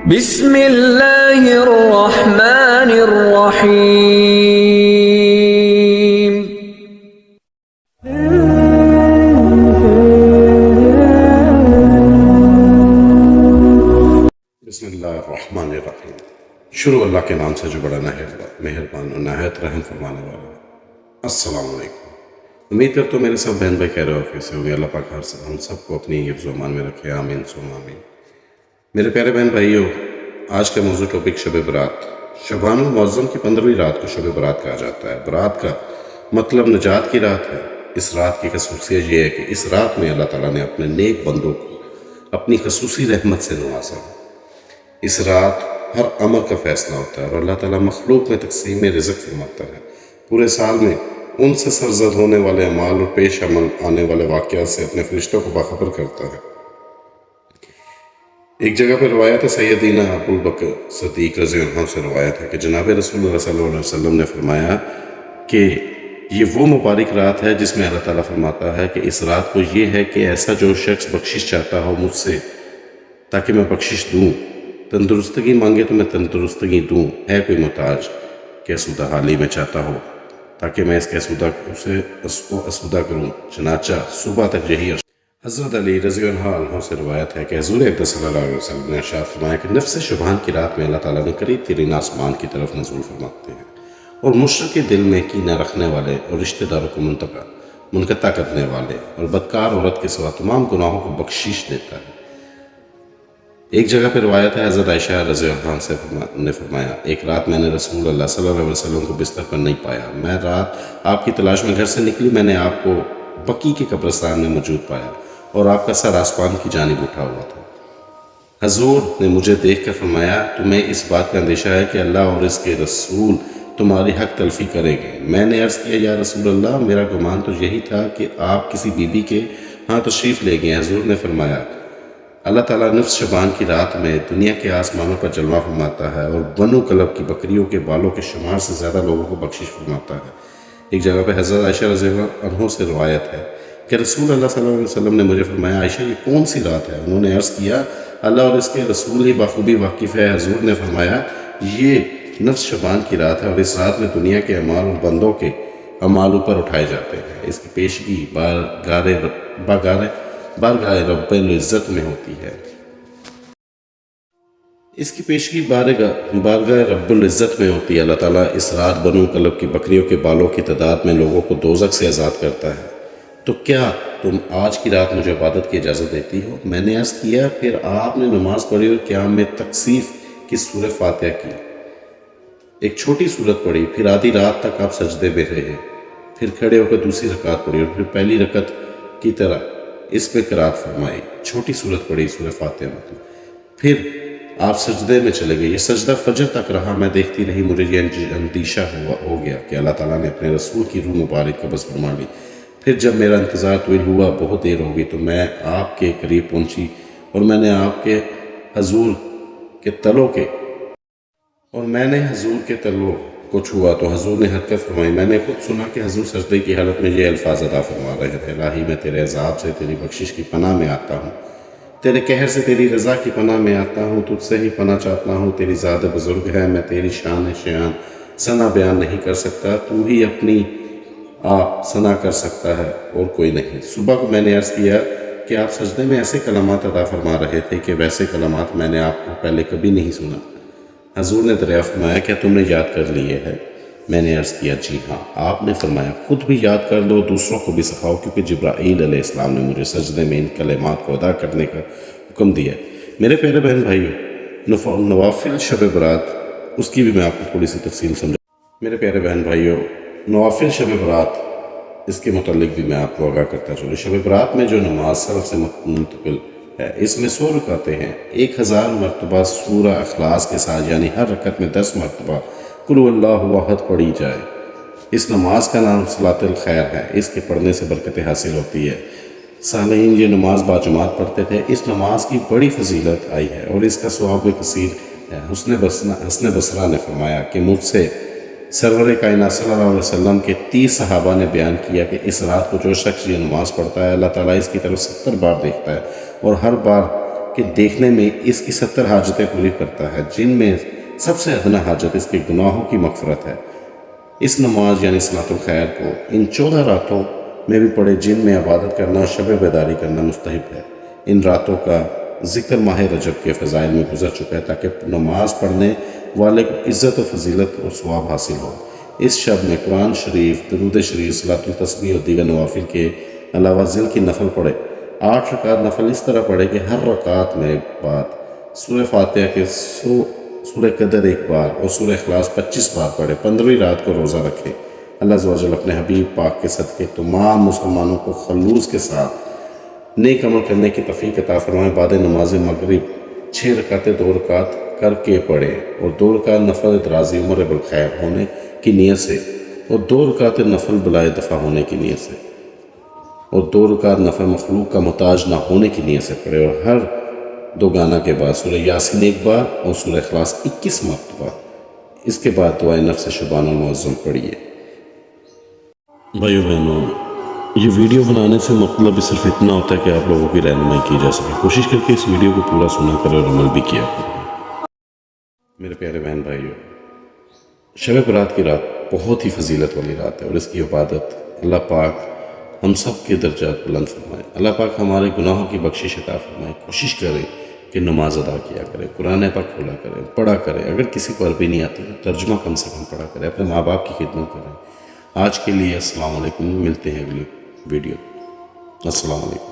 بسم اللہ الرحمن الرحیم۔ بسم اللہ الرحمن الرحیم۔ شروع اللہ کے نام سے جو بڑا مہربان اور نہایت رحم فرمانے والا ہے۔ السلام علیکم۔ امید کرتا ہوں میرے سب بہن بھائی خیر و عافیت سے ہوں گے۔ اللہ پاک ہم سب کو اپنی حفظ و امان میں رکھے، آمین ثم آمین۔ میرے پیارے بہن بھائیوں، آج کا موضوع ٹاپک شب برات۔ شعبان المعظم کی 15ویں رات کو شب برات کہا جاتا ہے۔ برات کا مطلب نجات کی رات ہے۔ اس رات کی خصوصیت یہ ہے کہ اس رات میں اللہ تعالیٰ نے اپنے نیک بندوں کو اپنی خصوصی رحمت سے نوازا۔ اس رات ہر امر کا فیصلہ ہوتا ہے اور اللہ تعالیٰ مخلوق میں تقسیم رزق فرماتا ہے۔ پورے سال میں ان سے سرزد ہونے والے اعمال اور پیش عمل آنے والے واقعات سے اپنے فرشتوں کو باخبر کرتا ہے۔ ایک جگہ پر روایت ہے، سیدنا ابوبکر صدیق رضی اللہ عنہ سے روایت ہے کہ جناب رسول اللہ صلی اللہ علیہ وسلم نے فرمایا کہ یہ وہ مبارک رات ہے جس میں اللہ تعالیٰ فرماتا ہے کہ اس رات کو یہ ہے کہ ایسا جو شخص بخشش چاہتا ہو مجھ سے تاکہ میں بخشش دوں، تندرستگی مانگے تو میں تندرستگی دوں، ہے کوئی محتاج کہ اسودہ حالی میں چاہتا ہو تاکہ میں اس کے اسودہ کروں، چنانچہ صبح تک یہی عرض۔ حضرت علی رضی اللہ عنہ سے روایت ہے کہ حضور اقدس صلی اللہ علیہ وسلم نے ارشاد فرمایا کہ نفس شبان کی رات میں اللہ تعالیٰ نے قریب ترین آسمان کی طرف نزول فرماتے ہیں اور مشرق دل میں کینہ رکھنے والے اور رشتہ داروں کو منقطع کرنے والے اور بدکار عورت کے سوا تمام گناہوں کو بخشش دیتا ہے۔ ایک جگہ پہ روایت ہے، حضرت عائشہ رضی اللہ عنہ نے فرمایا ایک رات میں نے رسول اللہ صلی اللہ علیہ وسلم کو بستر پر نہیں پایا۔ میں رات آپ کی تلاش میں گھر سے نکلی، میں نے آپ کو بقی کے قبرستان میں موجود پایا اور آپ کا سر آسمان کی جانب اٹھا ہوا تھا۔ حضور نے مجھے دیکھ کر فرمایا تمہیں اس بات کا اندیشہ ہے کہ اللہ اور اس کے رسول تمہاری حق تلفی کریں گے؟ میں نے عرض کیا یا رسول اللہ، میرا گمان تو یہی تھا کہ آپ کسی بیوی کے ہاں تشریف لے گئے۔ حضور نے فرمایا اللہ تعالیٰ نفس شبان کی رات میں دنیا کے آسمانوں پر جلوہ فرماتا ہے اور بنو کلب کی بکریوں کے بالوں کے شمار سے زیادہ لوگوں کو بخشش فرماتا ہے۔ ایک جگہ پہ حضرت عائشہ رضی اللہ عنہ سے روایت ہے کہ رسول اللہ صلی اللہ علیہ وسلم نے مجھے فرمایا عائشہ یہ کون سی رات ہے؟ انہوں نے عرض کیا اللہ اور اس کے رسول ہی بخوبی واقف ہے۔ حضور نے فرمایا یہ نفس شبان کی رات ہے اور اس رات میں دنیا کے اعمال اور بندوں کے اعمال اوپر اٹھائے جاتے ہیں۔ اس کی پیشگی بارگاہ رب العزت میں ہوتی ہے۔ بارگاہ رب العزت میں ہوتی ہے۔ اللہ تعالیٰ اس رات بنو کلب کی بکریوں کے بالوں کی تعداد میں لوگوں کو دوزخ سے آزاد کرتا ہے۔ تو کیا تم آج کی رات مجھے عبادت کی اجازت دیتی ہو؟ میں نے عرض کیا۔ پھر آپ نے نماز پڑھی اور قیام میں تکثیف کی سورہ فاتحہ کی، ایک چھوٹی سورت پڑھی، پھر آدھی رات تک آپ سجدے میں رہے، پھر کھڑے ہو کر دوسری رکعت پڑھی اور پھر پہلی رکعت کی طرح اس پہ قرات فرمائی، چھوٹی سورت پڑھی سورہ فاتحہ میں، پھر آپ سجدے میں چلے گئے۔ یہ سجدہ فجر تک رہا۔ میں دیکھتی رہی، مجھے یہ اندیشہ ہو گیا کہ اللہ تعالیٰ نے اپنے رسول کی روح مبارک قبض فرما لی۔ پھر جب میرا انتظار طویل ہوا، بہت دیر ہو گئی، تو میں آپ کے قریب پہنچی اور میں نے حضور کے تلوں کو چھوا تو حضور نے حرکت فرمائی۔ میں نے خود سنا کہ حضور سجدے کی حالت میں یہ الفاظ ادا فرما رہے تھے، الہی میں تیرے عذاب سے تیری بخشش کی پناہ میں آتا ہوں، تیرے قہر سے تیری رضا کی پناہ میں آتا ہوں، تجھ سے ہی پناہ چاہتا ہوں، تیری ذات بزرگ ہے، میں تیری شان ثنا بیان نہیں کر سکتا، تو ہی اپنی آپ ثنا کر سکتا ہے اور کوئی نہیں۔ صبح کو میں نے عرض کیا کہ آپ سجدے میں ایسے کلمات ادا فرما رہے تھے کہ ویسے کلمات میں نے آپ کو پہلے کبھی نہیں سنا۔ حضور نے دریافت فرمایا کیا تم نے یاد کر لیے ہے؟ میں نے عرض کیا جی ہاں۔ آپ نے فرمایا خود بھی یاد کر لو، دوسروں کو بھی سکھاؤ، کیونکہ جبرائیل علیہ السلام نے مجھے سجدے میں ان کلمات کو ادا کرنے کا حکم دیا۔ میرے پیارے بہن بھائیوں، نوافل شب برات، اس کی بھی میں آپ کو تھوڑی سی تفصیل سمجھا۔ میرے پیارے بہن بھائیوں، نوافل شب برات، اس کے متعلق بھی میں آپ کو آگاہ کرتا چلوں۔ شب برات میں جو نماز سلف سے منتقل ہے، اس میں 100 رکعتیں ہیں، 1000 مرتبہ سورہ اخلاص کے ساتھ، یعنی ہر رکعت میں 10 مرتبہ قل هو اللہ احد پڑھی جائے۔ اس نماز کا نام صلاۃ الخیر ہے، اس کے پڑھنے سے برکتیں حاصل ہوتی ہے۔ صالحین یہ نماز باجماعت پڑھتے تھے۔ اس نماز کی بڑی فضیلت آئی ہے اور اس کا ثواب کثیر ہے۔ حسن بصرہ نے فرمایا کہ مجھ سے سرور کائنات صلی اللہ علیہ وسلم کے 30 صحابہ نے بیان کیا کہ اس رات کو جو شخص یہ نماز پڑھتا ہے اللہ تعالیٰ اس کی طرف 70 بار دیکھتا ہے اور ہر بار کے دیکھنے میں اس کی 70 حاجتیں پوری کرتا ہے، جن میں سب سے ادنا حاجت اس کے گناہوں کی مغفرت ہے۔ اس نماز یعنی صلاۃ الخیر کو ان 14 راتوں میں بھی پڑھے جن میں عبادت کرنا اور شب بیداری کرنا مستحب ہے۔ ان راتوں کا ذکر ماہ رجب کے فضائل میں گزر چکا ہے تاکہ نماز پڑھنے والے کو عزت و فضیلت اور ثواب حاصل ہو۔ اس شب میں قرآن شریف، درود شریف، صلاۃ التسبیح اور دیگر نوافل کے علاوہ ذل کی نفل پڑھے۔ 8 رکعت نفل اس طرح پڑھے کہ ہر رکعت میں بعد سورہ فاتحہ کے سورہ قدر 1 بار اور سورہ اخلاص 25 بار پڑھے۔ 15ویں رات کو روزہ رکھے۔ اللہ عز و جل اپنے حبیب پاک کے صدقے تمام مسلمانوں کو خلوص کے ساتھ نیک عمل کرنے کی توفیق عطا فرمائے۔ بعد نماز مغرب 6 رکعتیں 2 رکعت کر کے پڑھے اور 2 رکعت نفل ادراضی عمر بالخیر ہونے کی نیت سے اور 2 رکعت نفل بلائے دفع ہونے کی نیت سے اور 2 رکعت نفل مخلوق کا محتاج نہ ہونے کی نیت سے پڑھے، اور ہر 2 گانا کے بعد سورہ یاسین 1 بار اور سورہ اخلاص 21 مرتبہ۔ اس کے بعد دعائے نفس شبان المعظم پڑھیے۔ بھائیو بہنوں، یہ ویڈیو بنانے سے مطلب صرف اتنا ہوتا ہے کہ آپ لوگوں کی رہنمائی کی جا سکے۔ کوشش کر کے اس ویڈیو کو پورا سنا کریں اور عمل بھی کیا کریں۔ میرے پیارے بہن بھائیو، شب برات کی رات بہت ہی فضیلت والی رات ہے، اور اس کی عبادت اللہ پاک ہم سب کے درجات بلند فرمائے۔ اللہ پاک ہمارے گناہوں کی بخشش عطا فرمائے۔ کوشش کریں کہ نماز ادا کیا کریں، قرآن پاک کھولا کریں، پڑھا کریں۔ اگر کسی کو عربی نہیں آتی تو ترجمہ کم سے کم پڑھا کریں، اپنے ماں باپ کی خدمت کریں۔ آج کے لیے السلام علیکم، ملتے ہیں اگلی ویڈیو۔ السلام علیکم۔